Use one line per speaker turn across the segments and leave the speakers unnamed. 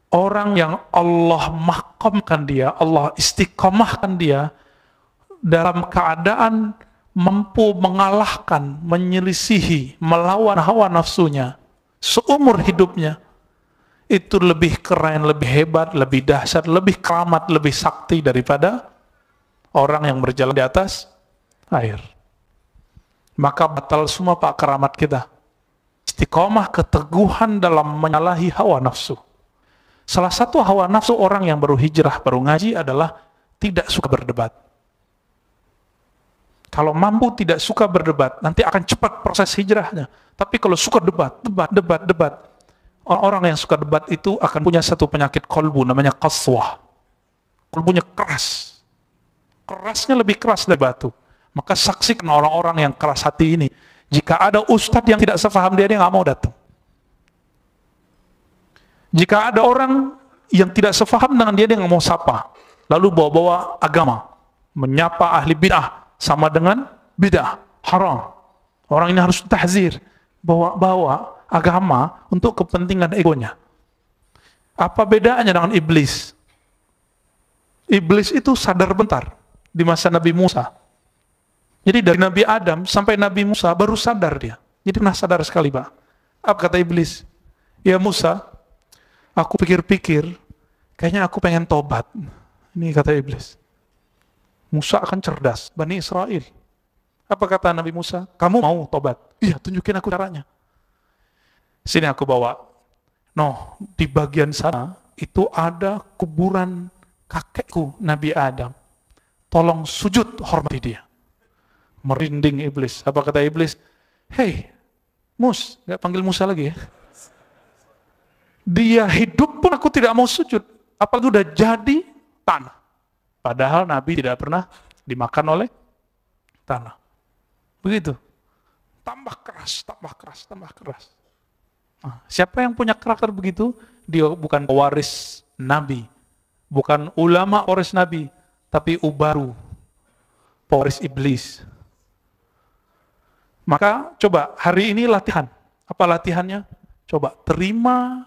Orang yang Allah mahkamkan dia, Allah istiqomahkan dia dalam keadaan mampu mengalahkan, menyelisihi, melawan hawa nafsunya seumur hidupnya, itu lebih keren, lebih hebat, lebih dahsyat, lebih keramat, lebih sakti daripada orang yang berjalan di atas air. Maka batal semua pak keramat kita. Istiqomah, keteguhan dalam menyalahi hawa nafsu. Salah satu hawa nafsu orang yang baru hijrah, baru ngaji adalah tidak suka berdebat. Kalau mampu tidak suka berdebat, nanti akan cepat proses hijrahnya. Tapi kalau suka debat, orang-orang yang suka debat itu akan punya satu penyakit kolbu, namanya qaswah. Kolbunya keras. Kerasnya lebih keras dari batu. Maka saksikan orang-orang yang keras hati ini. Jika ada ustadz yang tidak sepaham dia nggak mau datang. Jika ada orang yang tidak sepaham dengan dia nggak mau sapa. Lalu bawa-bawa agama. Menyapa ahli bid'ah. Sama dengan bid'ah. Haram. Orang ini harus tahzir. Bawa agama untuk kepentingan egonya. Apa bedanya dengan iblis? Iblis itu sadar bentar di masa Nabi Musa. Jadi dari Nabi Adam sampai Nabi Musa baru sadar dia. Jadi pernah sadar sekali, Pak. Apa kata iblis? Ya Musa, aku pikir-pikir, kayaknya aku pengen tobat. Ini kata iblis. Musa akan cerdas, Bani Israel. Apa kata Nabi Musa? Kamu mau tobat? Iya, tunjukin aku caranya. Sini aku bawa. No, di bagian sana itu ada kuburan kakekku Nabi Adam. Tolong sujud hormati dia. Merinding iblis. Apa kata iblis? Hei, Mus, gak panggil Musa lagi ya. Dia hidup pun aku tidak mau sujud. Apalagi udah jadi tanah. Padahal Nabi tidak pernah dimakan oleh tanah. Begitu. Tambah keras, tambah keras, tambah keras. Nah, siapa yang punya karakter begitu? Dia bukan pewaris Nabi. Bukan ulama pewaris Nabi. Tapi ubaru. Pewaris iblis. Maka coba hari ini latihan. Apa latihannya? Coba terima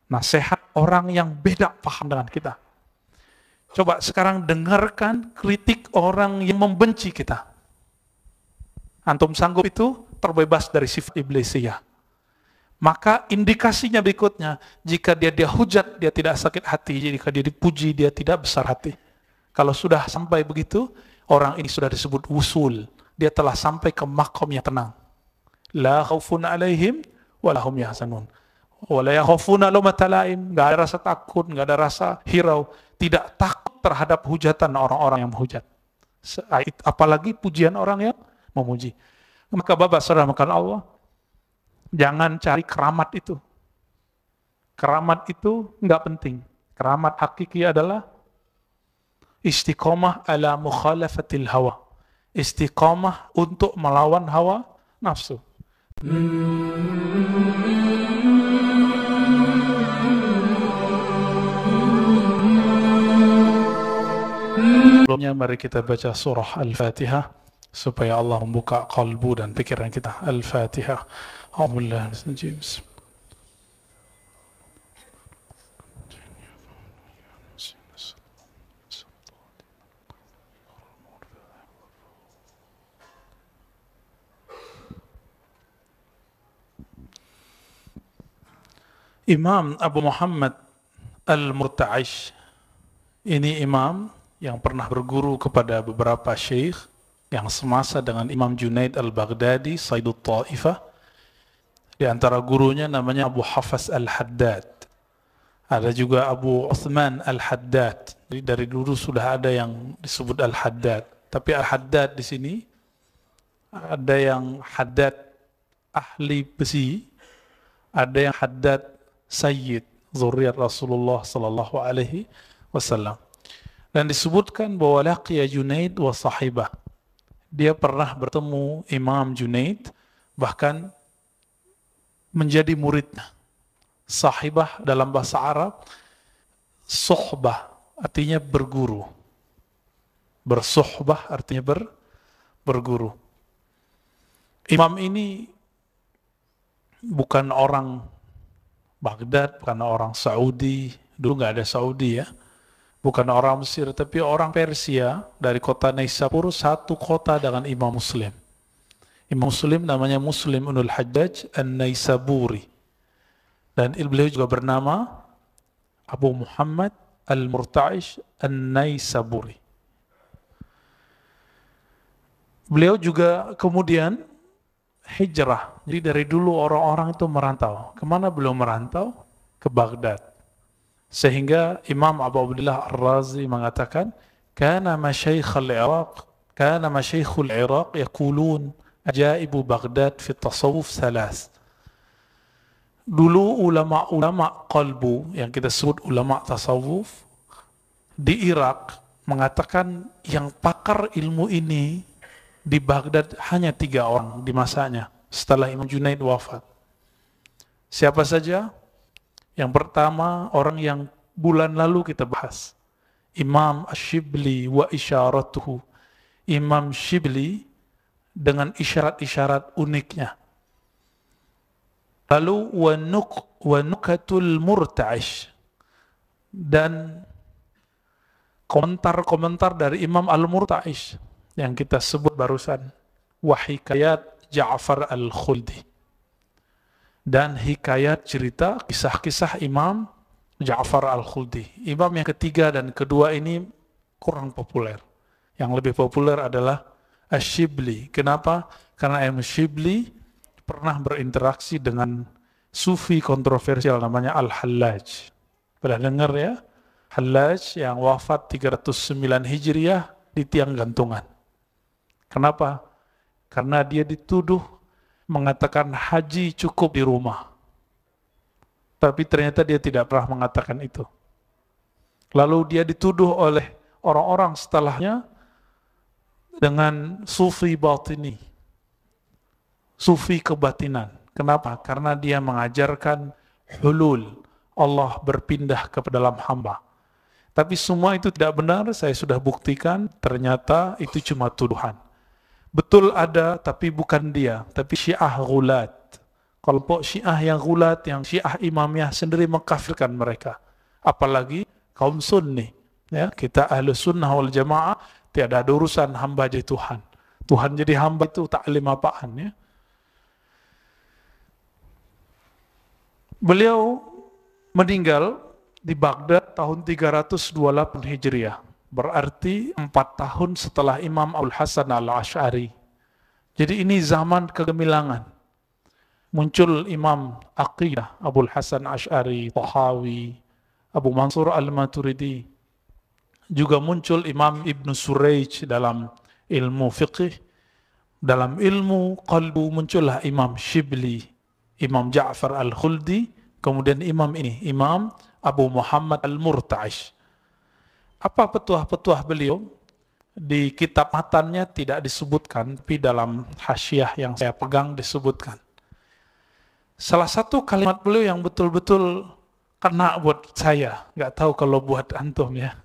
nasihat orang yang beda paham dengan kita. Coba sekarang dengarkan kritik orang yang membenci kita. Antum sanggup itu terbebas dari sifat iblisiyah. Maka indikasinya berikutnya, jika dia hujat, dia tidak sakit hati. Jika dia dipuji, dia tidak besar hati. Kalau sudah sampai begitu, orang ini sudah disebut wusul. Dia telah sampai ke makom yang tenang. La khaufun alaihim wa lahum yahzanun. Wa la yakhafuna lawmata laim. Enggak ada rasa takut, enggak ada rasa hirau, tidak takut terhadap hujatan orang-orang yang menghujat. Apalagi pujian orang yang memuji. Maka Bapak Saudara makan Allah, jangan cari keramat itu. Keramat itu enggak penting. Keramat hakiki adalah istiqomah ala mukhalafatil hawa. Istiqomah untuk melawan hawa nafsu. Sebelumnya mari kita baca surah Al-Fatihah supaya Allah membuka kalbu dan pikiran kita. Al-Fatihah. A'udzubillahi Imam Abu Muhammad Al-Murta'ish ini imam yang pernah berguru kepada beberapa syekh yang semasa dengan Imam Junaid Al-Baghdadi, Sayyidut Ta'ifah. Di antara gurunya namanya Abu Hafs Al-Haddad. Ada juga Abu Uthman Al-Haddad. Jadi dari dulu sudah ada yang disebut Al-Haddad. Tapi Al-Haddad di sini ada yang Haddad ahli besi, ada yang Haddad Sayyid, zuriat Rasulullah sallallahu alaihi wasallam. Dan disebutkan bahwa laqiya Junaid wa sahibah. Dia pernah bertemu Imam Junaid, bahkan menjadi muridnya. Sahibah dalam bahasa Arab, suhbah artinya berguru. Bersuhbah artinya berguru. Imam ini bukan orang Baghdad bukan orang Saudi, dulu nggak ada Saudi ya. Bukan orang Mesir, tapi orang Persia dari kota Naisabur, satu kota dengan Imam Muslim. Imam Muslim namanya Muslim ibnul Hajjaj An-Naisaburi. Dan beliau juga bernama Abu Muhammad Al-Murta'ish An-Naisaburi. Beliau juga kemudian hijrah. Jadi dari dulu orang-orang itu merantau. Kemana beliau merantau? Ke Baghdad. Sehingga Imam Abu Abdullah Ar-Razi mengatakan, kana masyaikhul Iraq yaqulun ajaibu Baghdad fi tasawuf salas. Dulu ulama-ulama qalbu yang kita sebut ulama tasawuf di Irak mengatakan yang pakar ilmu ini di Baghdad hanya 3 orang di masanya setelah Imam Junaid wafat. Siapa saja? Yang pertama, orang yang bulan lalu kita bahas, Imam Ash-Shibli wa isyaratuhu. Imam Shibli dengan isyarat-isyarat uniknya. Lalu wa nukatul Murta'ish, dan komentar-komentar dari Imam Al-Murta'ish yang kita sebut barusan, wa hikayat Ja'far Al-Khuldi, dan hikayat cerita kisah-kisah Imam Ja'far Al-Khuldi. Imam yang ketiga dan kedua ini kurang populer. Yang lebih populer adalah Ash-Shibli. Kenapa? Karena Imam Shibli pernah berinteraksi dengan sufi kontroversial namanya Al-Hallaj. Pernah dengar ya? Hallaj yang wafat 309 Hijriah di tiang gantungan. Kenapa? Karena dia dituduh mengatakan haji cukup di rumah. Tapi ternyata dia tidak pernah mengatakan itu. Lalu dia dituduh oleh orang-orang setelahnya dengan sufi batini, sufi kebatinan. Kenapa? Karena dia mengajarkan hulul, Allah berpindah ke dalam hamba. Tapi semua itu tidak benar, saya sudah buktikan, ternyata itu cuma tuduhan. Betul ada, tapi bukan dia, tapi Syiah Ghulat. Kelompok Syiah yang Ghulat, yang Syiah Imamiyah sendiri mengkafirkan mereka. Apalagi kaum Sunni. Ya, kita ahlu sunnah wal jamaah, tiada ada urusan hamba jadi Tuhan. Tuhan jadi hamba itu taklim apaan ya. Beliau meninggal di Baghdad tahun 328 Hijriah. Berarti 4 tahun setelah Imam Abul Hasan Al-Asy'ari. Jadi ini zaman kegemilangan. Muncul Imam Aqidah, Abul Hasan Asy'ari, Tahawi, Abu Mansur Al-Maturidi. Juga muncul Imam Ibn Surayj dalam ilmu fiqih. Dalam ilmu qalbu muncullah Imam Shibli, Imam Ja'far Al-Khuldi, kemudian Imam ini, Imam Abu Muhammad Al-Murta'ish. Apa petuah-petuah beliau? Di kitab matannya tidak disebutkan, tapi dalam hasyiah yang saya pegang disebutkan. Salah satu kalimat beliau yang betul-betul kena buat saya, nggak tahu kalau buat antum ya.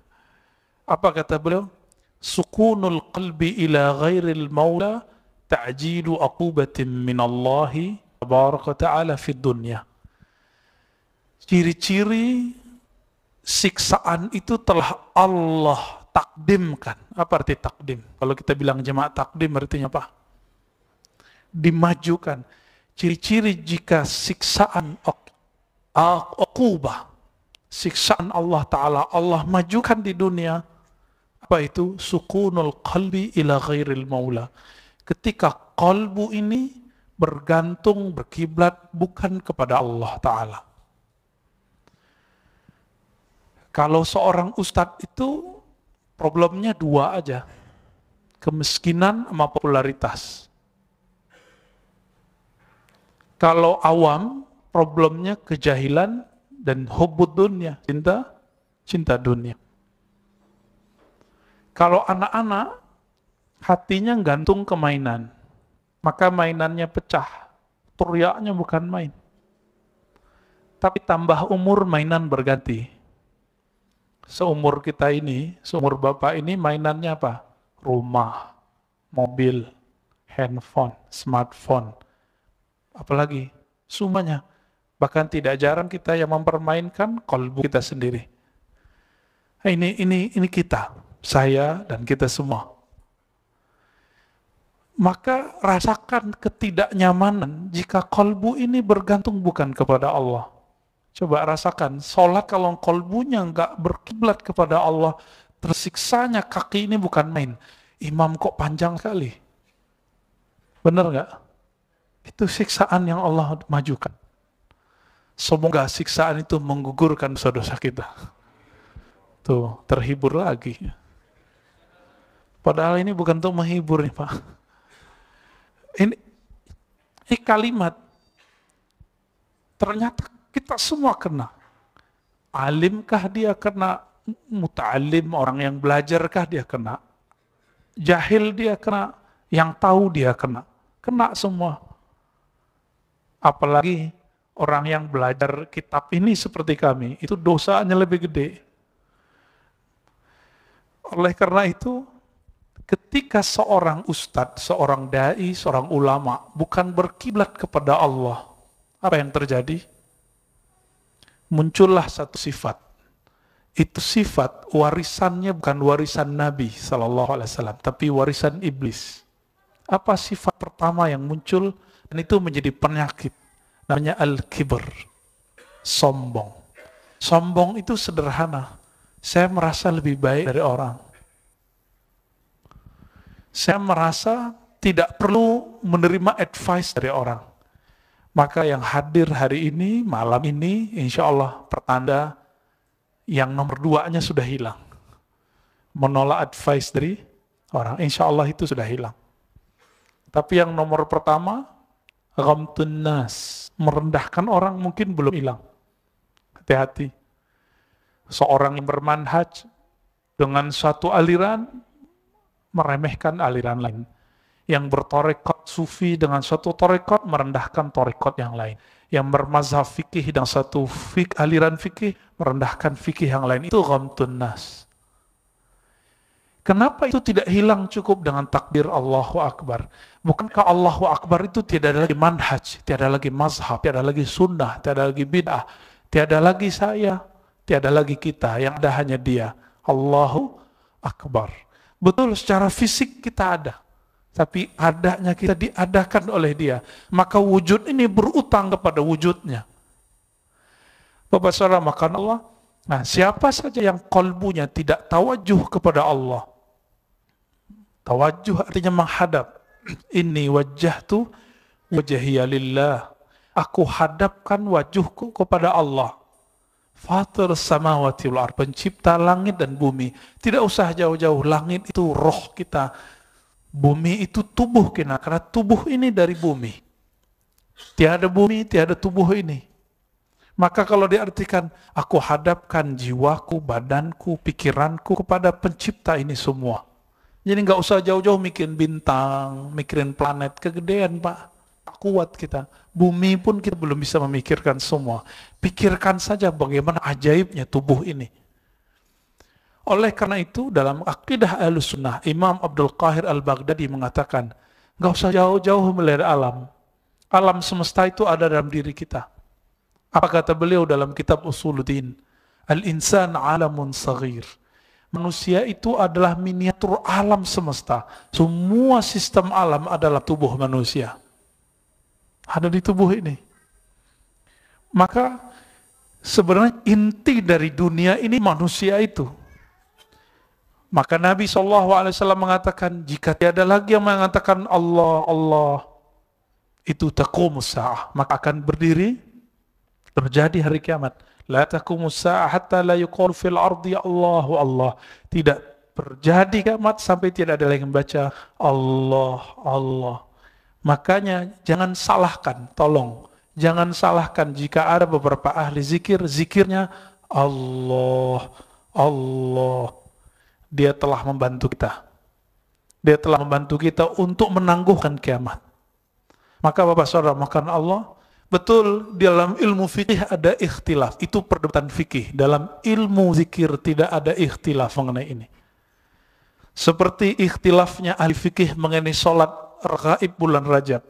Apa kata beliau? Sukunul qalbi ila ghairil maula ta'jilu aqubatin minallahi tabaraka ta'ala fid dunya. Ciri-ciri siksaan itu telah Allah takdimkan. Apa arti takdim? Kalau kita bilang jemaah takdim artinya apa? Dimajukan. Ciri-ciri jika siksaan uqubah, siksaan Allah Ta'ala, Allah majukan di dunia. Apa itu? Sukunul qalbi ila ghairil maula. Ketika qalbu ini bergantung, berkiblat bukan kepada Allah Ta'ala. Kalau seorang ustadz itu problemnya 2 aja. Kemiskinan sama popularitas. Kalau awam, problemnya kejahilan dan hubbud dunya, cinta dunia. Kalau anak-anak, hatinya gantung ke mainan, maka mainannya pecah. Teriaknya bukan main. Tapi tambah umur, mainan berganti. Seumur kita ini, seumur bapak ini mainannya apa? Rumah, mobil, handphone, smartphone. Apalagi? Semuanya. Bahkan tidak jarang kita yang mempermainkan kolbu kita sendiri. Ini kita, saya dan kita semua. Maka rasakan ketidaknyamanan jika kolbu ini bergantung bukan kepada Allah. Coba rasakan, sholat kalau kolbunya nggak berkiblat kepada Allah, tersiksanya kaki ini bukan main. Imam kok panjang sekali. Benar nggak? Itu siksaan yang Allah majukan. Semoga siksaan itu menggugurkan dosa-dosa kita. Tuh, terhibur lagi. Padahal ini bukan untuk menghibur nih Pak. Ini kalimat. Ternyata kita semua kena. Alimkah dia kena? Muta'alim, orang yang belajarkah dia kena? Jahil dia kena? Yang tahu dia kena? Kena semua. Apalagi orang yang belajar kitab ini seperti kami, itu dosanya lebih gede. Oleh karena itu, ketika seorang ustadz, seorang dai, seorang ulama bukan berkiblat kepada Allah, apa yang terjadi? Muncullah satu sifat. Itu sifat warisannya bukan warisan Nabi SAW, tapi warisan iblis. Apa sifat pertama yang muncul? Dan itu menjadi penyakit. Namanya al-kibr. Sombong. Sombong itu sederhana. Saya merasa lebih baik dari orang. Saya merasa tidak perlu menerima advice dari orang. Maka yang hadir hari ini, malam ini, insya Allah pertanda yang nomor 2-nya sudah hilang. Menolak advice dari orang, insya Allah itu sudah hilang. Tapi yang nomor pertama, ghamtun nas, merendahkan orang mungkin belum hilang. Hati-hati. Seorang yang bermanhaj dengan suatu aliran, meremehkan aliran lain. Yang bertorekot sufi dengan suatu torekot, merendahkan torekot yang lain. Yang bermazhab fikih dengan satu aliran fikih, merendahkan fikih yang lain. Itu ghamtun nas. Kenapa itu tidak hilang cukup dengan takbir Allahu Akbar? Bukankah Allahu Akbar itu tidak ada lagi manhaj, tiada lagi mazhab, tiada lagi sunnah, tiada lagi bid'ah, tiada lagi saya, tiada lagi kita, yang ada hanya dia. Allahu Akbar. Betul, secara fisik kita ada. Tapi adanya kita diadakan oleh dia. Maka wujud ini berutang kepada wujudnya. Bapak saudara, maka Allah. Nah, siapa saja yang kolbunya tidak tawajuh kepada Allah. Tawajuh artinya menghadap. Inni wajjahtu wajhiya lillah. Aku hadapkan wajahku kepada Allah. Fatir samawati wal ardh, pencipta langit dan bumi. Tidak usah jauh-jauh, langit itu roh kita. Bumi itu tubuh kita, karena tubuh ini dari bumi. Tiada bumi, tiada tubuh ini. Maka kalau diartikan, aku hadapkan jiwaku, badanku, pikiranku kepada pencipta ini semua. Jadi nggak usah jauh-jauh mikirin bintang, mikirin planet, kegedean Pak. Kuat kita. Bumi pun kita belum bisa memikirkan semua. Pikirkan saja bagaimana ajaibnya tubuh ini. Oleh karena itu, dalam akidah Ahlussunnah, Imam Abdul Qahir Al-Baghdadi mengatakan, nggak usah jauh-jauh melihat alam. Alam semesta itu ada dalam diri kita. Apa kata beliau dalam kitab Usuluddin? Al-insan alamun saghir. Manusia itu adalah miniatur alam semesta. Semua sistem alam adalah tubuh manusia. Ada di tubuh ini. Maka sebenarnya inti dari dunia ini manusia itu. Maka Nabi SAW mengatakan, jika tiada lagi yang mengatakan Allah, Allah, itu taqumus sa'ah, maka akan berdiri, terjadi hari kiamat. La taqumus sa'ah hatta la yuqalu fil ardi Allahu Allah. Tidak terjadi kiamat sampai tidak ada lagi yang membaca Allah, Allah. Makanya jangan salahkan, tolong. Jangan salahkan jika ada beberapa ahli zikir, zikirnya Allah, Allah. Dia telah membantu kita. Dia telah membantu kita untuk menangguhkan kiamat. Maka Bapak Saudara, makan Allah, betul dalam ilmu fikih ada ikhtilaf. Itu perdebatan fikih. Dalam ilmu zikir tidak ada ikhtilaf mengenai ini. Seperti ikhtilafnya ahli fikih mengenai sholat raghaib bulan Rajab.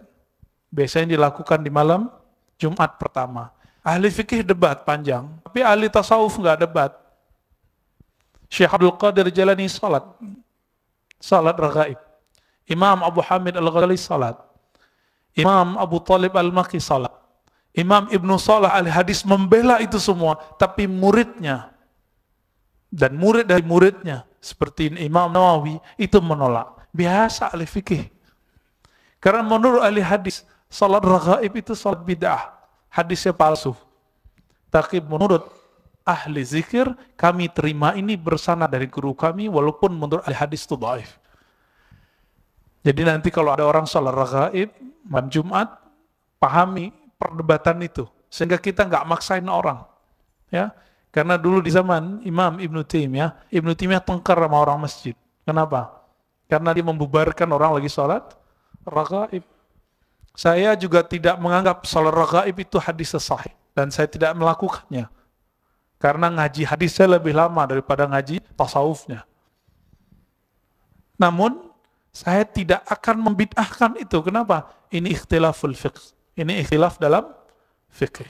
Biasanya dilakukan di malam Jumat pertama. Ahli fikih debat panjang, tapi ahli tasawuf nggak debat. Syekh Abdul Qadir Jalani salat raghaib. Imam Abu Hamid Al-Ghazali salat. Imam Abu Talib Al-Maki salat. Imam Ibnu Salah Al-Hadis membela itu semua, tapi muridnya dan murid dari muridnya seperti Imam Nawawi itu menolak. Biasa ahli fikih. Karena menurut ahli hadis, salat raghaib itu salat bid'ah, hadisnya palsu. Tapi menurut ahli zikir, kami terima ini bersanad dari guru kami, walaupun menurut ahli hadis itu dhaif. Jadi nanti kalau ada orang salat raghaib malam Jumat, pahami perdebatan itu, sehingga kita nggak maksain orang, ya. Karena dulu di zaman Imam Ibnu Taimiyah tengkar sama orang masjid. Kenapa? Karena dia membubarkan orang lagi sholat raghaib. Saya juga tidak menganggap sholat raghaib itu hadis sahih, dan saya tidak melakukannya. Karena ngaji hadis saya lebih lama daripada ngaji tasawufnya. Namun, saya tidak akan membid'ahkan itu. Kenapa? Ini ikhtilaful fiqh. Ini ikhtilaf dalam fikih.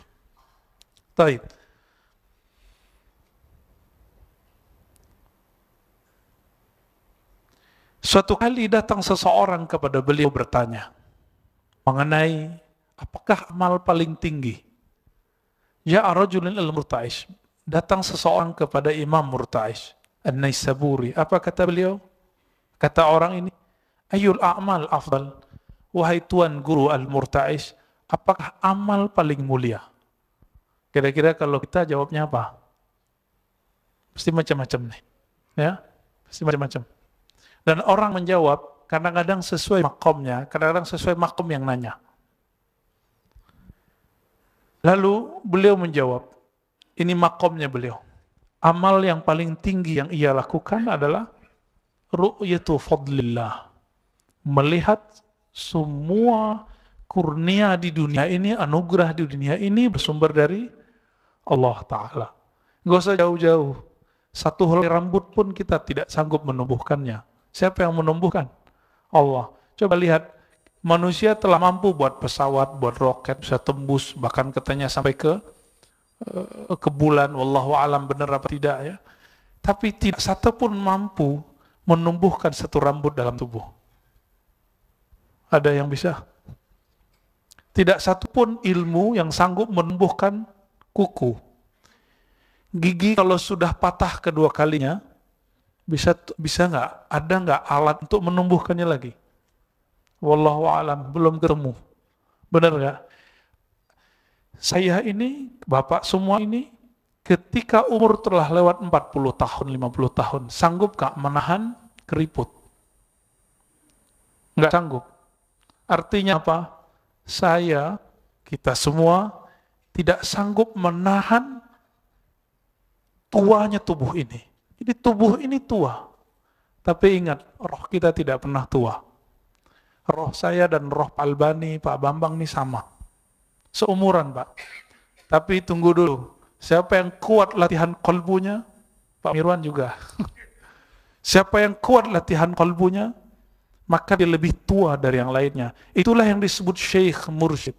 Taib. Suatu kali datang seseorang kepada beliau bertanya mengenai apakah amal paling tinggi. Ya rajulun al-Murta'ish. Datang seseorang kepada Imam Murta'ish An-Naisaburi. Apa kata beliau? Kata orang ini, Ayyul a'mal afdal. Wahai Tuan Guru Al-Murta'ish, apakah amal paling mulia? Kira-kira kalau kita jawabnya apa? Pasti macam-macam nih. Ya, pasti macam-macam. Dan orang menjawab kadang-kadang sesuai makomnya, kadang-kadang sesuai makom yang nanya. Lalu beliau menjawab, ini makomnya beliau. Amal yang paling tinggi yang ia lakukan adalah ru'yatu fadlillah. Melihat semua kurnia di dunia ini, anugerah di dunia ini bersumber dari Allah Ta'ala. Nggak usah jauh-jauh. Satu helai rambut pun kita tidak sanggup menumbuhkannya. Siapa yang menumbuhkan? Allah. Coba lihat, manusia telah mampu buat pesawat, buat roket, bisa tembus, bahkan katanya sampai ke bulan, wallahu alam benar apa tidak ya. Tapi tidak satu pun mampu menumbuhkan satu rambut dalam tubuh. Ada yang bisa? Tidak satu pun ilmu yang sanggup menumbuhkan kuku. Gigi kalau sudah patah kedua kalinya, bisa nggak? Ada nggak alat untuk menumbuhkannya lagi? Wallahu alam, belum ketemu. Benar nggak? Saya ini, Bapak semua ini, ketika umur telah lewat 40 tahun, 50 tahun, sanggup nggak menahan keriput? Nggak sanggup. Artinya apa? Kita semua tidak sanggup menahan tuanya tubuh ini. Jadi tubuh ini tua. Tapi ingat, roh kita tidak pernah tua. Roh saya dan roh Pak Albani, Pak Bambang ini sama. Seumuran, Pak. Tapi tunggu dulu. Siapa yang kuat latihan kolbunya? Pak Mirwan juga. Siapa yang kuat latihan kolbunya? Maka dia lebih tua dari yang lainnya. Itulah yang disebut Syekh Mursyid.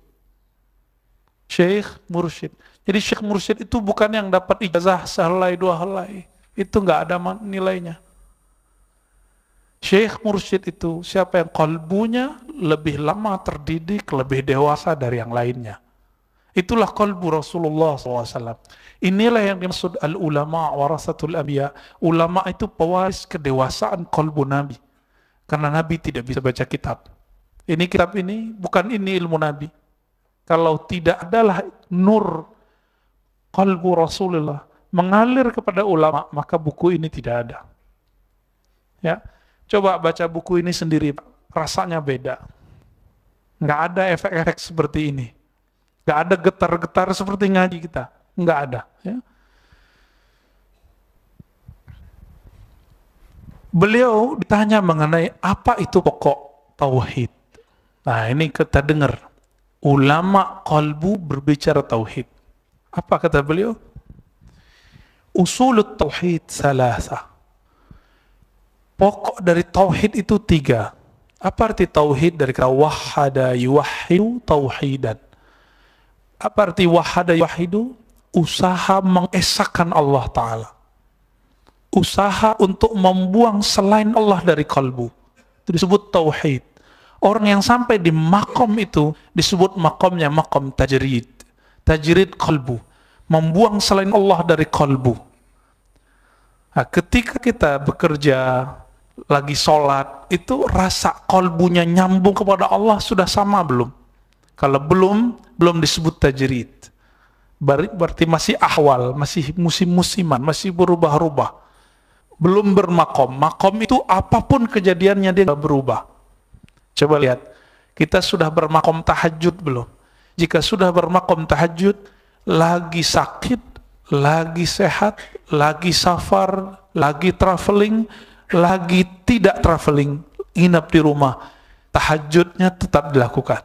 Syekh Mursyid. Jadi Syekh Mursyid itu bukan yang dapat ijazah sehelai dua helai. Itu nggak ada nilainya. Syekh Mursyid itu siapa yang kolbunya lebih lama terdidik, lebih dewasa dari yang lainnya. Itulah kolbu Rasulullah SAW. Inilah yang dimaksud al-ulama warasatul anbiya. Ulama itu pewaris kedewasaan kolbu Nabi. Karena Nabi tidak bisa baca kitab. Ini kitab ini, bukan ini ilmu Nabi. Kalau tidak adalah nur kolbu Rasulullah mengalir kepada ulama, maka buku ini tidak ada. Ya, coba baca buku ini sendiri, rasanya beda. Nggak ada efek-efek seperti ini. Nggak ada getar-getar seperti ngaji kita. Nggak ada. Ya. Beliau ditanya mengenai apa itu pokok tauhid. Nah ini kita dengar. Ulama qalbu berbicara tauhid. Apa kata beliau? Usulut tauhid salasa. Pokok dari tauhid itu 3. Apa arti tauhid? Dari kata wahada yuwahhidu tauhidan. Apa arti wahada wahidu? Usaha mengesahkan Allah Ta'ala. Usaha untuk membuang selain Allah dari kalbu. Itu disebut tauhid. Orang yang sampai di makom itu disebut makomnya makom tajrid. Tajrid kalbu. Membuang selain Allah dari kalbu. Nah, ketika kita bekerja, lagi sholat, itu rasa kalbunya nyambung kepada Allah sudah sama belum? Kalau belum disebut tajrid. Berarti masih ahwal, masih musim-musiman, masih berubah-ubah. Belum bermakom. Makom itu apapun kejadiannya dia berubah. Coba lihat, kita sudah bermakom tahajud belum? Jika sudah bermakom tahajud, lagi sakit, lagi sehat, lagi safar, lagi traveling, lagi tidak traveling, nginap di rumah, tahajudnya tetap dilakukan.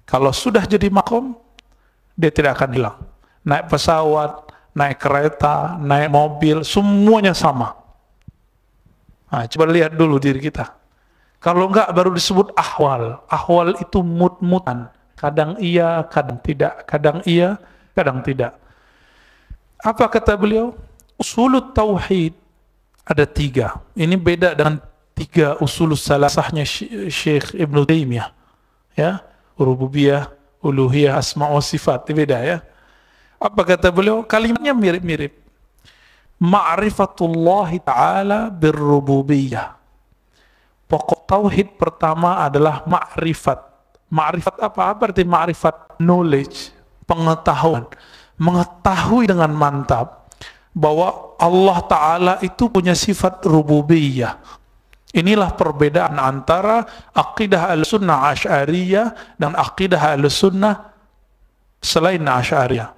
Kalau sudah jadi makom, dia tidak akan hilang. Naik pesawat, naik kereta, naik mobil, semuanya sama. Nah, coba lihat dulu diri kita. Kalau enggak baru disebut ahwal. Ahwal itu mut-mutan. Kadang iya, kadang tidak. Kadang iya, kadang tidak. Apa kata beliau? Usulut tauhid ada 3. Ini beda dengan 3 usulus salasahnya Syekh Ibnu Taimiyah. Ya, rububiyah, uluhiyah, asma wa sifat. Itu beda ya. Apa kata beliau? Kalimatnya mirip-mirip. Ma'rifatullah ta'ala birrububiyah. Pokok tauhid pertama adalah ma'rifat. Ma'rifat apa? Apa arti ma'rifat? Knowledge, pengetahuan. Mengetahui dengan mantap bahwa Allah Ta'ala itu punya sifat rububiyah. Inilah perbedaan antara aqidah al-sunnah asy'ariyah dan aqidah al-sunnah selain asy'ariyah.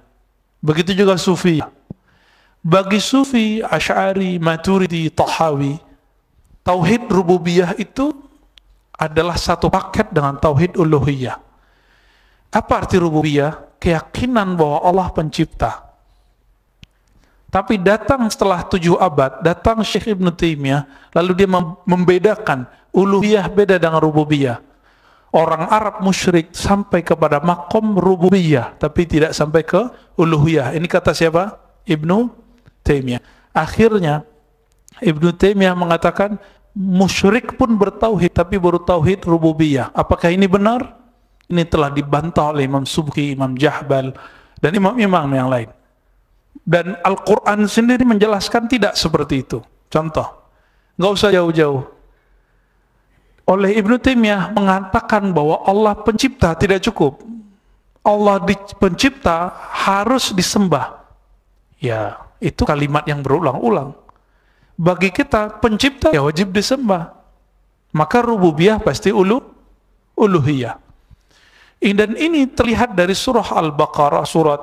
Begitu juga sufiyah. Bagi sufi, asy'ari, maturidi, tahawi, tauhid rububiyah itu adalah satu paket dengan tauhid uluhiyah. Apa arti rububiyah? Keyakinan bahwa Allah pencipta. Tapi datang setelah 7 abad, datang Syekh Ibnu Taimiyah, lalu dia membedakan uluhiyah beda dengan rububiyah. Orang Arab musyrik sampai kepada makom rububiyah, tapi tidak sampai ke uluhiyah. Ini kata siapa? Ibnu Taimiyah. Akhirnya Ibnu Taimiyah mengatakan musyrik pun bertauhid, tapi baru tauhid rububiyah. Apakah ini benar? Ini telah dibantah oleh Imam Subki, Imam Jahbal, dan imam-imam yang lain. Dan Al-Quran sendiri menjelaskan tidak seperti itu. Contoh, nggak usah jauh-jauh. Oleh Ibnu Taimiyah mengatakan bahwa Allah pencipta tidak cukup. Allah pencipta harus disembah. Ya, itu kalimat yang berulang-ulang. Bagi kita, pencipta ya wajib disembah. Maka rububiyah pasti uluhiyah. Dan ini terlihat dari surah Al-Baqarah, surat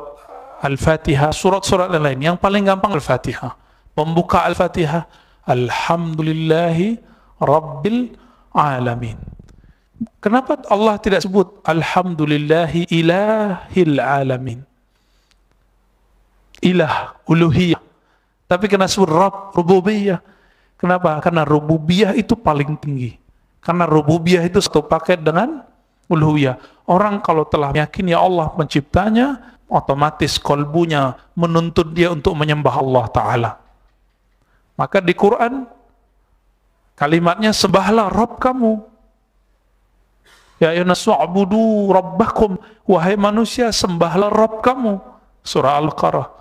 Al-Fatihah, surat-surat lain. Yang paling gampang Al-Fatihah. Pembuka Al-Fatihah, Alhamdulillahi Rabbil Alamin. Kenapa Allah tidak sebut Alhamdulillahi Ilahil Alamin? Ilah, uluhiyah. Tapi kena sebut Rabb, rububiyah. Kenapa? Karena rububiyah itu paling tinggi. Karena rububiyah itu satu paket dengan uluhiyah. Orang kalau telah yakin ya Allah penciptanya, otomatis kolbunya menuntut dia untuk menyembah Allah Ta'ala. Maka di Quran kalimatnya sembahlah Rabb kamu. Ya ayyuhannas wa'budu rabbakum, wahai manusia sembahlah Rabb kamu. Surah Al-Baqarah.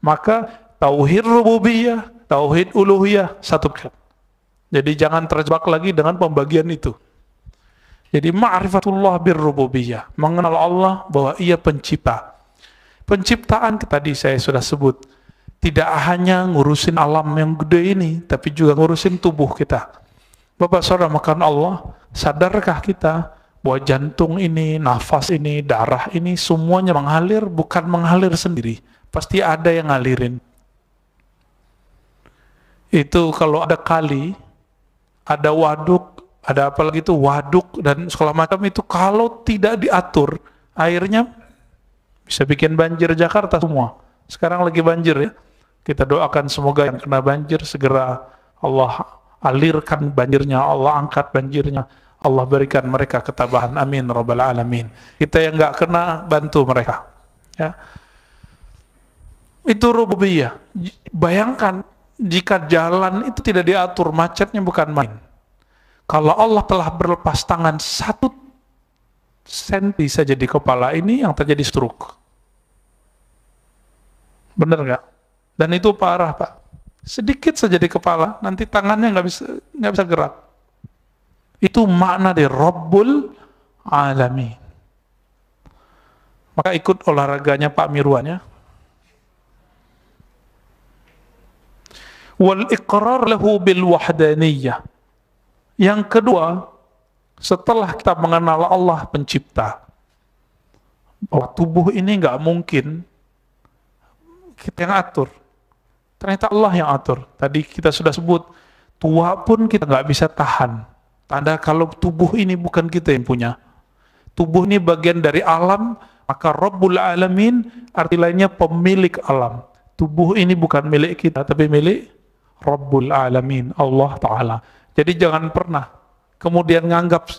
Maka tauhid rububiyah, tauhid uluhiyah satu paket. Jadi jangan terjebak lagi dengan pembagian itu. Jadi ma'rifatullah birrububiyah, mengenal Allah bahwa ia pencipta. Penciptaan tadi saya sudah sebut, tidak hanya ngurusin alam yang gede ini, tapi juga ngurusin tubuh kita. Bapak saudara makan Allah, sadarkah kita bahwa jantung ini, nafas ini, darah ini semuanya mengalir, bukan mengalir sendiri. Pasti ada yang ngalirin. Itu kalau ada kali, ada waduk, ada apalagi itu waduk dan segala macam itu kalau tidak diatur, airnya bisa bikin banjir Jakarta semua. Sekarang lagi banjir ya. Kita doakan semoga yang kena banjir segera Allah alirkan banjirnya, Allah angkat banjirnya, Allah berikan mereka ketabahan. Amin rabbal alamin. Kita yang nggak kena bantu mereka. Ya. Itu rububiyah. Bayangkan jika jalan itu tidak diatur, macetnya bukan main. Kalau Allah telah berlepas tangan 1 senti saja di kepala ini, yang terjadi stroke. Benar nggak? Dan itu parah, Pak. Sedikit saja di kepala, nanti tangannya nggak bisa gerak. Itu makna dari Rabbul Alamin. Maka ikut olahraganya Pak Mirwan ya. Wal iqrar lahu bil wahdaniyah. Yang kedua, setelah kita mengenal Allah pencipta, bahwa tubuh ini nggak mungkin kita yang atur. Ternyata Allah yang atur. Tadi kita sudah sebut, tua pun kita nggak bisa tahan. Tanda kalau tubuh ini bukan kita yang punya. Tubuh ini bagian dari alam, maka Rabbul Alamin arti lainnya pemilik alam. Tubuh ini bukan milik kita, tapi milik Rabbul Alamin, Allah Ta'ala. Jadi jangan pernah kemudian menganggap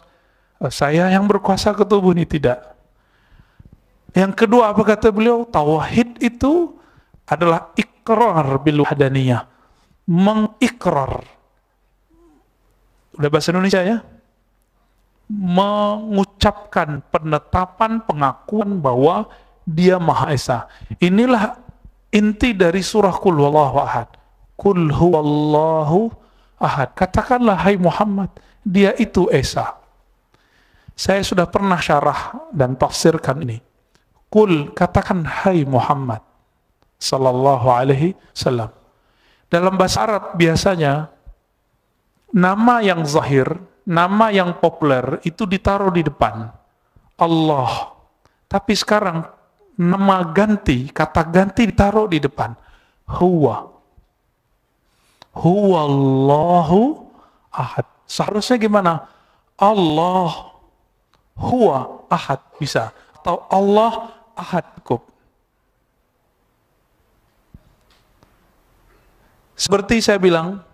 saya yang berkuasa ke tubuh ini, tidak. Yang kedua, apa kata beliau? Tauhid itu adalah ikrar bil wahdaniyah. Mengikrar. Udah bahasa Indonesia ya? Mengucapkan penetapan, pengakuan bahwa dia Maha Esa. Inilah inti dari surah Qul Huwallahu Ahad. Qul Huwallahu Ahad. Katakanlah, hai Muhammad, dia itu Esa. Saya sudah pernah syarah dan tafsirkan ini. Qul, katakan, hai Muhammad sallallahu alaihi wasallam. Dalam bahasa Arab biasanya nama yang zahir, nama yang populer itu ditaruh di depan Allah. Tapi sekarang nama ganti, kata ganti ditaruh di depan Huwa. Huwallahu Ahad. Seharusnya gimana? Allah Huwa Ahad bisa, atau Allah Ahad cukup. Seperti saya bilang,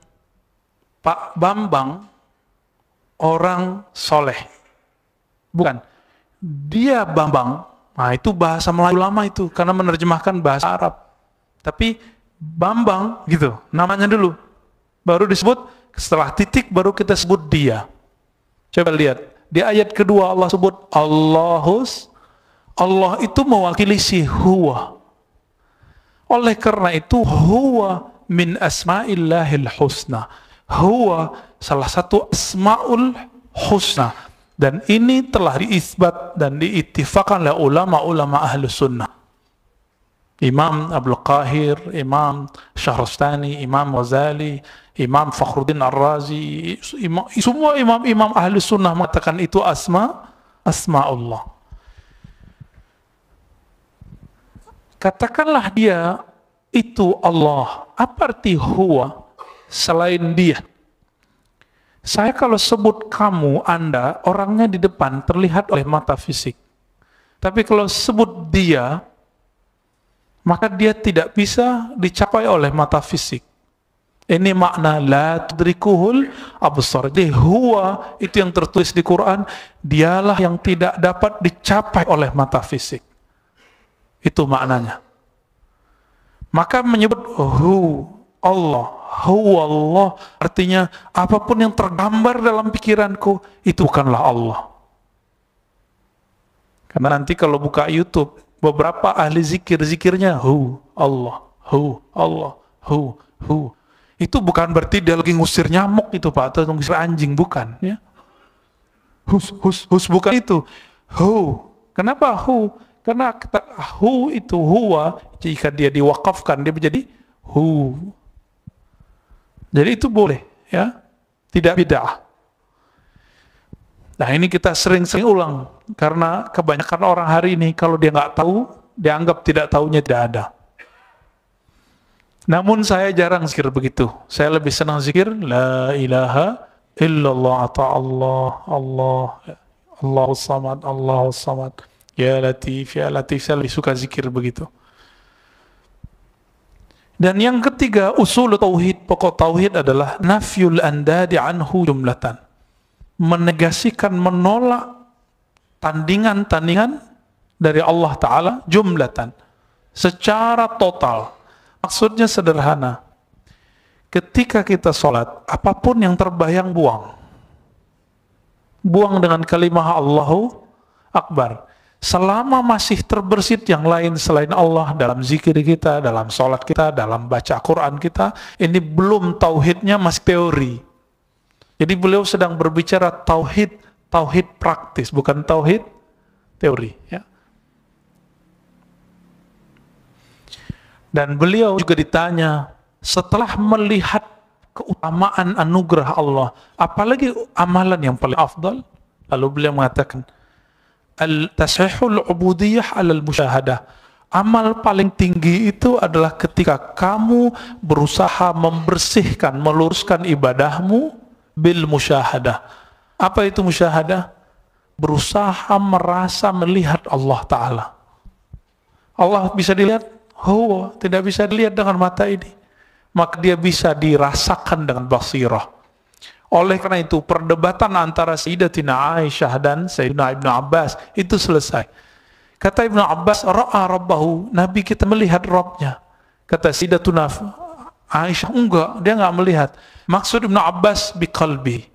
Pak Bambang orang soleh. Bukan. Dia Bambang. Nah itu bahasa Melayu lama itu, karena menerjemahkan bahasa Arab. Tapi Bambang gitu, namanya dulu. Baru disebut, setelah titik baru kita sebut dia. Coba lihat, di ayat kedua Allah sebut Allahus. Allah itu mewakili si Huwa. Oleh karena itu, Huwa min asma'illahil husna. Huwa salah satu asma'ul husna. Dan ini telah diisbat dan diittifaqkan oleh ulama-ulama ahlu sunnah. Imam Abdul Qahir, Imam Syahrastani, Imam Ghazali, Imam Fakhruddin Ar-Razi, semua imam-imam ahlu sunnah mengatakan itu asma'ullah. Katakanlah dia itu Allah. Apa arti huwa selain dia? Saya kalau sebut kamu, Anda, orangnya di depan terlihat oleh mata fisik. Tapi kalau sebut dia, maka dia tidak bisa dicapai oleh mata fisik. Ini makna la tudrikuhul absar. Jadi huwa itu yang tertulis di Quran, dialah yang tidak dapat dicapai oleh mata fisik. Itu maknanya. Maka menyebut Allah, huwa Allah, artinya apapun yang tergambar dalam pikiranku, itu bukanlah Allah. Karena nanti kalau buka YouTube, beberapa ahli zikirnya Allah, Allah, itu bukan berarti dia lagi ngusir nyamuk itu Pak, atau ngusir anjing, bukan ya. Bukan itu. Kenapa Karena kata itu huwa, jika dia diwakafkan dia menjadi Jadi itu boleh ya, tidak bid'ah. Nah ini kita sering-sering ulang, karena kebanyakan orang hari ini kalau dia nggak tahu, dia anggap tidak tahunya tidak ada. Namun saya jarang zikir begitu. Saya lebih senang zikir la ilaha illallah atau Allahus samad, ya latif, saya lebih suka zikir begitu. Dan yang ketiga, usul tauhid, pokok tauhid adalah nafyul andadi anhu jumlatan. Menegasikan, menolak tandingan-tandingan dari Allah Ta'ala jumlatan, secara total. Maksudnya sederhana, ketika kita sholat, apapun yang terbayang buang dengan kalimah Allahu Akbar. Selama masih terbersit yang lain selain Allah dalam zikir kita, dalam sholat kita, dalam baca Quran kita, ini belum tauhidnya, masih teori. Jadi beliau sedang berbicara tauhid praktis, bukan tauhid teori. Ya. Dan beliau juga ditanya, setelah melihat keutamaan anugerah Allah, apalagi amalan yang paling afdal? Lalu beliau mengatakan, al-tasihul ubudiyah alal musyahadah. Amal paling tinggi itu adalah ketika kamu berusaha membersihkan, meluruskan ibadahmu bil musyahadah. Apa itu musyahadah? Berusaha merasa melihat Allah Ta'ala. Allah bisa dilihat? Tidak bisa dilihat dengan mata ini. Maka dia bisa dirasakan dengan basirah. Oleh karena itu, perdebatan antara Sayyidatina Aisyah dan Sayyidina Ibnu Abbas itu selesai. Kata Ibnu Abbas, ra'a rabbahu, Nabi kita melihat Rabbnya. Kata Sayyidatuna Aisyah, enggak, dia enggak melihat. Maksud Ibnu Abbas biqalbi,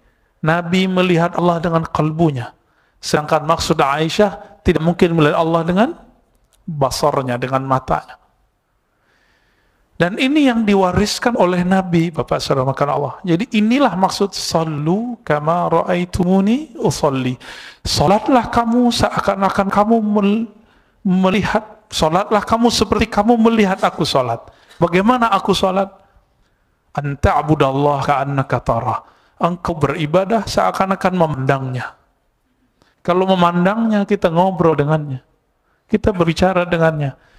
Nabi melihat Allah dengan kalbunya. Sedangkan maksud Aisyah, tidak mungkin melihat Allah dengan basarnya, dengan matanya. Dan ini yang diwariskan oleh Nabi, Bapak Saudara makan Allah. Jadi inilah maksud sallu kama ra'aitumuni usolli. Salatlah kamu seakan-akan kamu melihat, salatlah kamu seperti kamu melihat aku salat. Bagaimana aku salat? Anta'budallaha ka'annaka tarah. Engkau beribadah seakan-akan memandangnya. Kalau memandangnya, kita ngobrol dengannya, kita berbicara dengannya.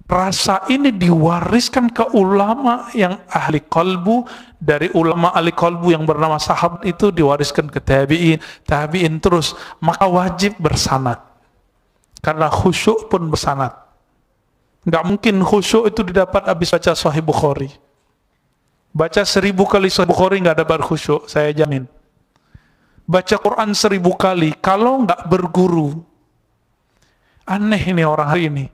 Rasa ini diwariskan ke ulama yang ahli qalbu, dari ulama ahli qalbu yang bernama sahabat itu diwariskan ke tabi'in terus, maka wajib bersanad. Karena khusyuk pun bersanad. Nggak mungkin khusyuk itu didapat habis baca Sahih Bukhari. Baca 1000 kali Sahih Bukhari nggak dapat khusyuk, saya jamin. Baca Quran 1000 kali, kalau nggak berguru, aneh ini orang hari ini.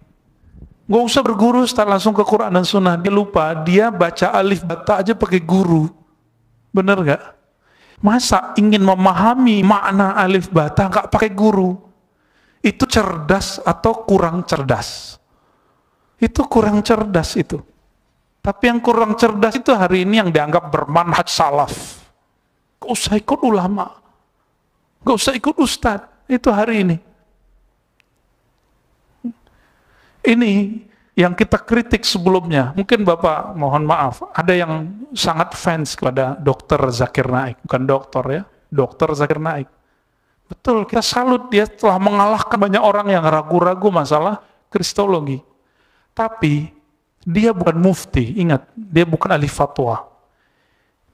Nggak usah berguru, start langsung ke Quran dan Sunnah. Dia lupa, dia baca alif bata aja pakai guru. Bener nggak? Masa ingin memahami makna alif bata nggak pakai guru? Itu cerdas atau kurang cerdas? Itu kurang cerdas itu. Tapi yang kurang cerdas itu hari ini yang dianggap bermanhaj salaf. Nggak usah ikut ulama, nggak usah ikut ustadz. Itu hari ini. Ini yang kita kritik sebelumnya. Mungkin Bapak mohon maaf, ada yang sangat fans kepada Dr. Zakir Naik. Bukan dokter ya, Dr. Zakir Naik. Betul, kita salut, dia telah mengalahkan banyak orang yang ragu-ragu masalah kristologi. Tapi dia bukan mufti, ingat, dia bukan ahli fatwa.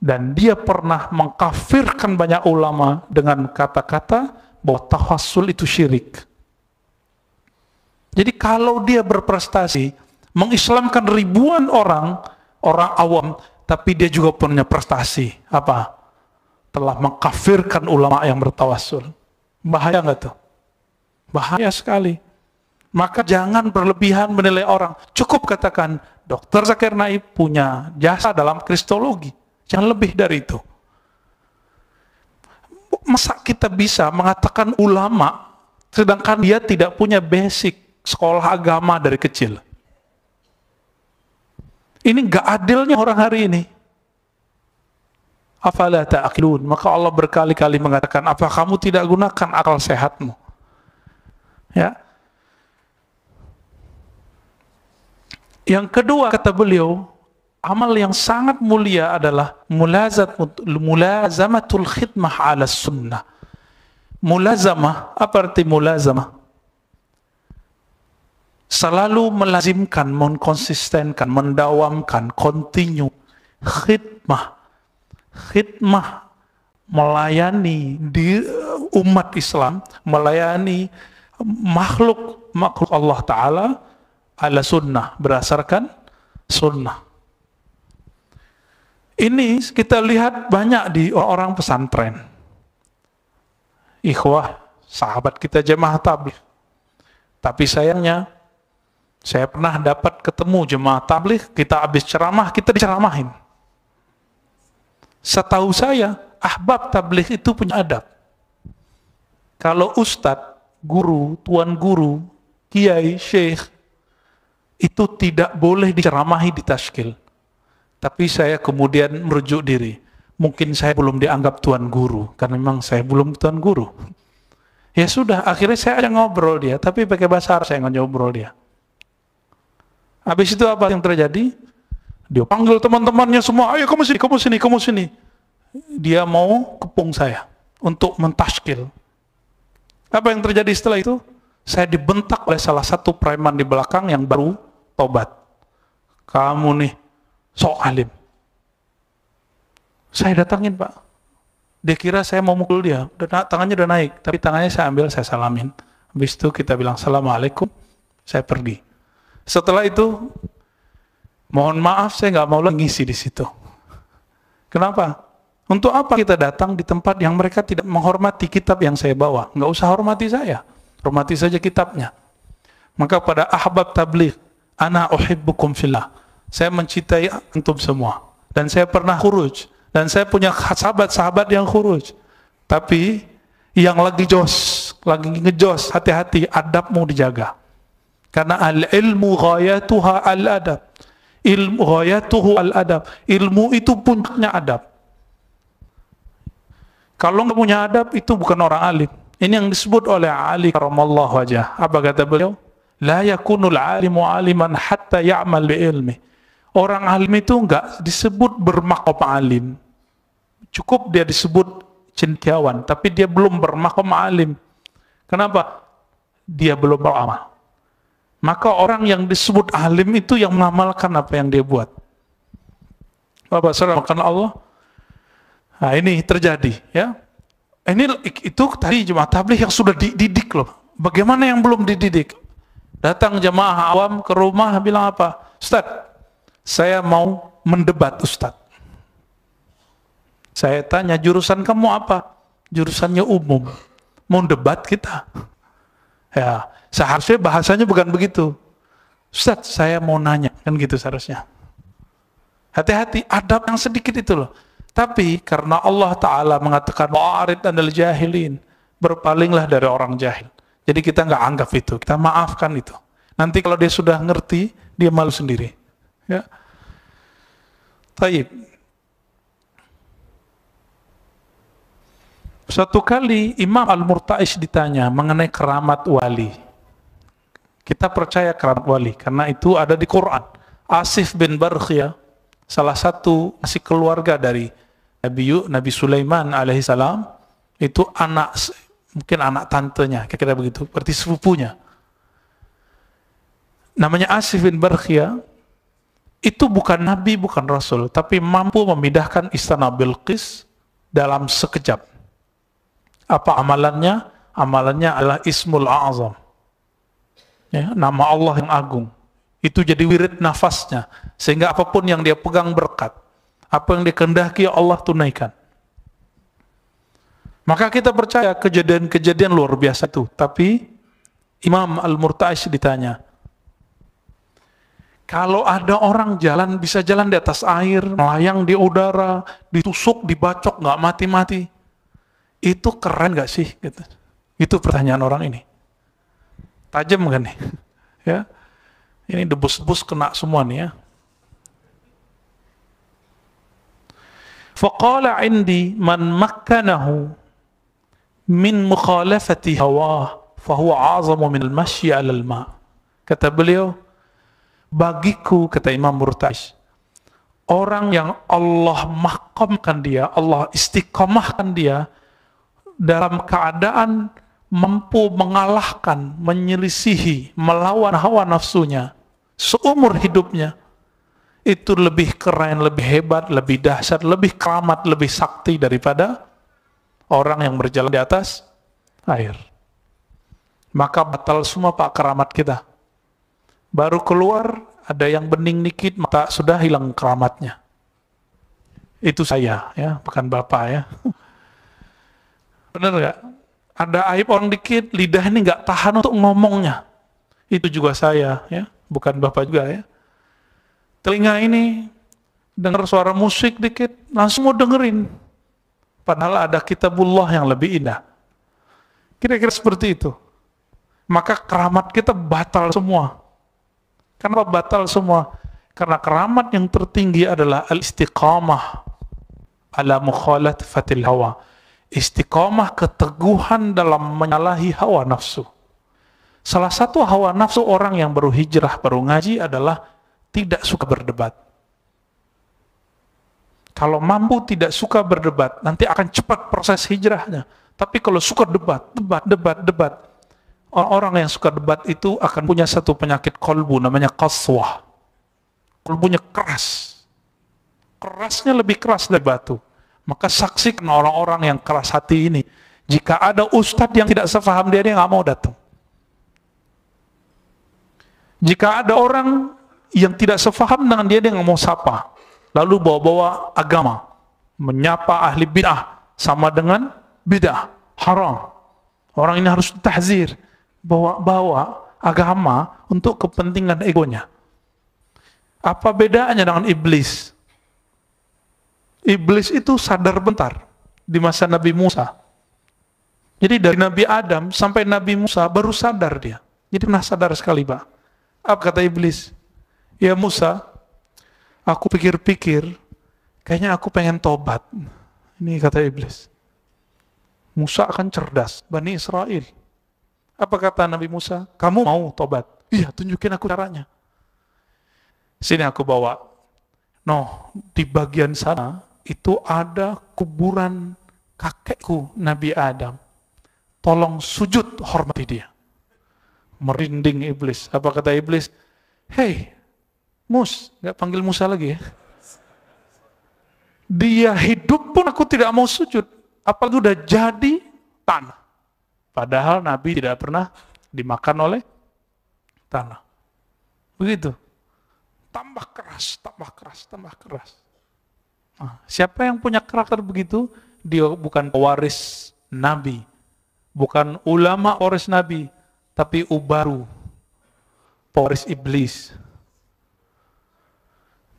Dan dia pernah mengkafirkan banyak ulama dengan kata-kata bahwa tawassul itu syirik. Jadi kalau dia berprestasi, mengislamkan ribuan orang awam, tapi dia juga punya prestasi. Apa? Telah mengkafirkan ulama yang bertawassul. Bahaya nggak tuh? Bahaya sekali. Maka jangan berlebihan menilai orang. Cukup katakan, Dr. Zakir Naik punya jasa dalam kristologi. Jangan lebih dari itu. Masa kita bisa mengatakan ulama, sedangkan dia tidak punya basic sekolah agama dari kecil? Ini gak adilnya orang hari ini. Afala ta'qilun. Maka Allah berkali-kali mengatakan, apa kamu tidak gunakan akal sehatmu? Ya. Yang kedua kata beliau, amal yang sangat mulia adalah mulazamatul khidmah ala sunnah. Mulazamah, apa arti mulazamah? Selalu melazimkan, mengkonsistenkan, mendawamkan, continue, khidmah, melayani di umat Islam, melayani makhluk Allah Ta'ala ala sunnah, berdasarkan sunnah. Ini kita lihat banyak di orang pesantren, ikhwah, sahabat kita jemaah tabligh. Tapi sayangnya, saya pernah dapat ketemu jemaah tabligh, kita habis ceramah, kita diceramahin. Setahu saya, ahbab tabligh itu punya adab. Kalau ustadz, guru, tuan guru, kiai, syekh, itu tidak boleh diceramahi di tashkil. Tapi saya kemudian merujuk diri. Mungkin saya belum dianggap tuan guru, karena memang saya belum tuan guru. Ya sudah, akhirnya saya ngobrol dia, tapi pakai bahasa Arab saya ngobrol dia. Habis itu apa yang terjadi? Dia panggil teman-temannya semua, ayo kamu sini, kamu sini, kamu sini. Dia mau kepung saya untuk mentashkil. Apa yang terjadi setelah itu? Saya dibentak oleh salah satu preman di belakang yang baru tobat. Kamu nih, sok alim. Saya datangin Pak. Dia kira saya mau mukul dia. Tangannya udah naik, tapi tangannya saya ambil, saya salamin. Habis itu kita bilang, Assalamualaikum, saya pergi. Setelah itu, mohon maaf saya nggak mau lagi ngisi di situ. Kenapa? Untuk apa kita datang di tempat yang mereka tidak menghormati kitab yang saya bawa? Nggak usah hormati saya, hormati saja kitabnya. Maka pada ahbab tabligh, ana uhibbukum fillah. Saya mencintai antum semua. Dan saya pernah khuruj. Dan saya punya sahabat-sahabat yang khuruj. Tapi yang lagi jos, lagi ngejos, hati-hati, adabmu dijaga. Karena al-ilmu ghayatuha al-adab. Ilmu ghayatuhu al-adab. Ilmu itu puncaknya adab. Kalau nggak punya adab, itu bukan orang alim. Ini yang disebut oleh Ali karamallahu wajah. Apa kata beliau? La yakunul alimu aliman hatta ya'mal bi ilmi. Orang alim itu nggak disebut bermakom alim. Cukup dia disebut cendekiawan, tapi dia belum bermakom alim. Kenapa? Dia belum beramal. Maka orang yang disebut alim itu yang mengamalkan apa yang dia buat. Bapak saudara, karena Allah. Nah ini terjadi, ya. Itu tadi jemaah tabligh yang sudah dididik loh. Bagaimana yang belum dididik? Datang jemaah awam ke rumah bilang apa? Ustaz, saya mau mendebat Ustaz. Saya tanya, jurusan kamu apa? Jurusannya umum. Mau debat kita? Ya, seharusnya bahasanya bukan begitu. Ustaz, saya mau nanya, kan gitu seharusnya. Hati-hati, adab yang sedikit itu loh. Tapi karena Allah Ta'ala mengatakan wa'arid anil jahilin, berpalinglah dari orang jahil. Jadi kita nggak anggap itu, kita maafkan itu. Nanti kalau dia sudah ngerti, dia malu sendiri. Ya. Taib. Suatu kali Imam Al-Murta'ish ditanya mengenai keramat wali. Kita percaya keramat wali karena itu ada di Quran. Asif bin Barkhiyah, salah satu masih keluarga dari Nabi Sulaiman alaihissalam, itu mungkin anak tantenya, kira-kira begitu, berarti sepupunya. Namanya Asif bin Barkhiyah, itu bukan nabi, bukan rasul, tapi mampu memindahkan istana Bilqis dalam sekejap. Apa amalannya? Amalannya adalah Ismul A'zam. Ya, nama Allah yang agung. Itu jadi wirid nafasnya. Sehingga apapun yang dia pegang berkat. Apa yang dikehendaki Allah tunaikan. Maka kita percaya kejadian-kejadian luar biasa itu. Tapi Imam Al-Murta'ish ditanya, kalau ada orang bisa jalan di atas air, melayang di udara, ditusuk, dibacok, nggak mati-mati, itu keren nggak sih? Gitu. Itu pertanyaan orang ini. Tajam kan nih? Ya, ini debus-debus kena semua nih ya. Faqala indi man makkanahu min mukhalafati hawa fahuwa a'zamu min al-mashyi 'ala al-ma'. Kata beliau, bagiku, kata Imam Murta'ish, orang yang Allah mahkamkan dia, Allah istiqamahkan dia dalam keadaan mampu mengalahkan, menyelisihi, melawan hawa nafsunya seumur hidupnya, itu lebih keren, lebih hebat, lebih dahsyat, lebih keramat, lebih sakti daripada orang yang berjalan di atas air. Maka batal semua Pak keramat kita. Baru keluar, ada yang bening dikit, maka sudah hilang keramatnya. Itu saya, ya, bukan Bapak ya. Benar nggak? Ada aib orang dikit, lidah ini nggak tahan untuk ngomongnya. Itu juga saya, ya, bukan Bapak juga ya. Telinga ini dengar suara musik dikit, langsung mau dengerin. Padahal ada kitabullah yang lebih indah. Kira-kira seperti itu. Maka keramat kita batal semua. Kenapa batal semua? Karena keramat yang tertinggi adalah al-istiqamah ala mukhalafatil hawa. Istiqamah, keteguhan dalam menyalahi hawa nafsu. Salah satu hawa nafsu orang yang baru hijrah, baru ngaji adalah tidak suka berdebat. Kalau mampu tidak suka berdebat, nanti akan cepat proses hijrahnya. Tapi kalau suka debat, orang-orang yang suka debat itu akan punya satu penyakit kolbu, namanya qaswah. Kolbunya keras. Kerasnya lebih keras dari batu. Maka saksikan orang-orang yang keras hati ini. Jika ada ustadz yang tidak sepaham dia nggak mau datang. Jika ada orang yang tidak sepaham dengan dia nggak mau sapa. Lalu bawa-bawa agama. Menyapa ahli bid'ah. Sama dengan bid'ah. Haram. Orang ini harus ditahzir. Bawa agama untuk kepentingan egonya. Apa bedanya dengan iblis? Iblis itu sadar bentar di masa Nabi Musa. Jadi dari Nabi Adam sampai Nabi Musa baru sadar dia. Jadi pernah sadar sekali, Pak. Apa kata iblis? Ya Musa, aku pikir-pikir, kayaknya aku pengen tobat. Ini kata iblis. Musa akan cerdas, Bani Israel. Apa kata Nabi Musa? Kamu mau tobat? Iya, tunjukin aku caranya. Sini aku bawa. No, di bagian sana itu ada kuburan kakekku Nabi Adam. Tolong sujud hormati dia. Merinding iblis. Apa kata iblis? Hei, Mus, nggak panggil Musa lagi ya. Dia hidup pun aku tidak mau sujud. Apalagi udah jadi tanah. Padahal Nabi tidak pernah dimakan oleh tanah. Begitu. Tambah keras. Nah, siapa yang punya karakter begitu? Dia bukan pewaris Nabi, bukan ulama pewaris Nabi, tapi ubaru, pewaris iblis.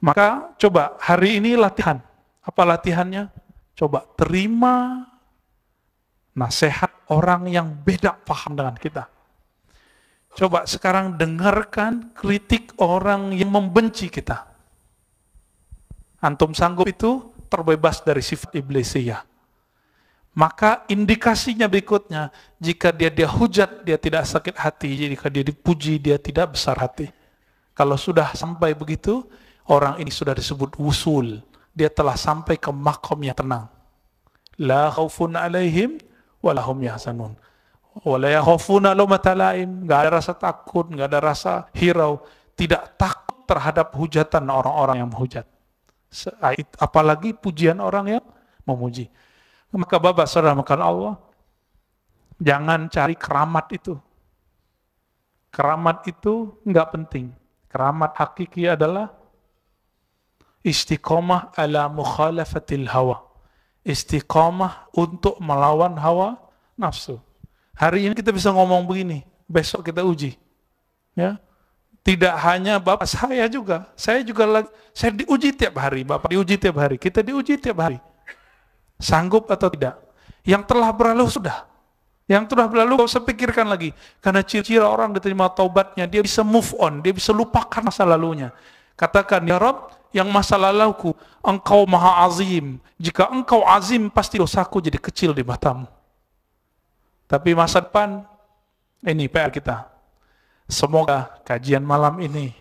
Maka coba hari ini latihan. Apa latihannya? Coba terima nasihat orang yang beda paham dengan kita. Coba sekarang dengarkan kritik orang yang membenci kita. Antum sanggup itu terbebas dari sifat iblisiyah. Maka indikasinya berikutnya, jika dia hujat, dia tidak sakit hati. Jika dia dipuji, dia tidak besar hati. Kalau sudah sampai begitu, orang ini sudah disebut wusul. Dia telah sampai ke makom yang tenang. La khaufun alaihim walahum yahzanun. Wala yakhafuna lawmata laim, enggak ada rasa takut, enggak ada rasa hirau, tidak takut terhadap hujatan orang-orang yang menghujat. Apalagi pujian orang yang memuji. Maka Bapak Saudara makan Allah, jangan cari keramat itu. Keramat itu enggak penting. Keramat hakiki adalah istiqomah ala mukhalafatil hawa. Istiqomah untuk melawan hawa nafsu. Hari ini kita bisa ngomong begini, besok kita uji. Ya. Tidak hanya Bapak, saya juga saya diuji tiap hari, Bapak diuji tiap hari, kita diuji tiap hari. Sanggup atau tidak? Yang telah berlalu sudah. Yang telah berlalu gak usah pikirkan lagi. Karena ciri-ciri orang diterima taubatnya, dia bisa move on, dia bisa lupakan masa lalunya. Katakan, ya Rabb, yang masa laluku, Engkau maha azim. Jika Engkau azim, pasti dosaku jadi kecil di matamu. Tapi masa depan, ini PR kita. Semoga kajian malam ini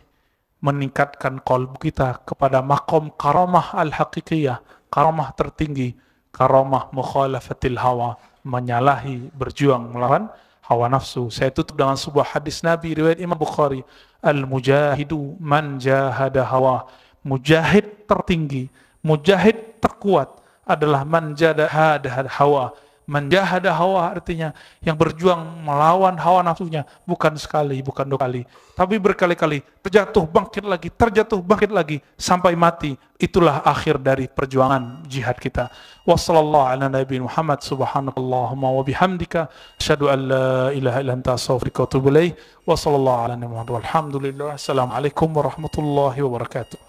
meningkatkan qalbu kita kepada makom karamah al-haqiqiyah, karamah tertinggi, karamah mukhalafatil hawa, menyalahi, berjuang melawan hawa nafsu. Saya tutup dengan sebuah hadis Nabi riwayat Imam Bukhari, al-mujahidu man jahada hawa. Mujahid tertinggi, mujahid terkuat adalah man jahada hawa, Menjahada hawa artinya yang berjuang melawan hawa nafsunya, bukan sekali, bukan dua kali, tapi berkali-kali, terjatuh bangkit lagi sampai mati. Itulah akhir dari perjuangan jihad kita. Wassallallahu ala nabi Muhammad, subhanakallahumma wa bihamdika asyhadu an la ilaha illa anta astaghfiruka wa atubu ilaik. Wassallallahu ala nabi Muhammad walhamdulillah. Assalamualaikum warahmatullahi wabarakatuh.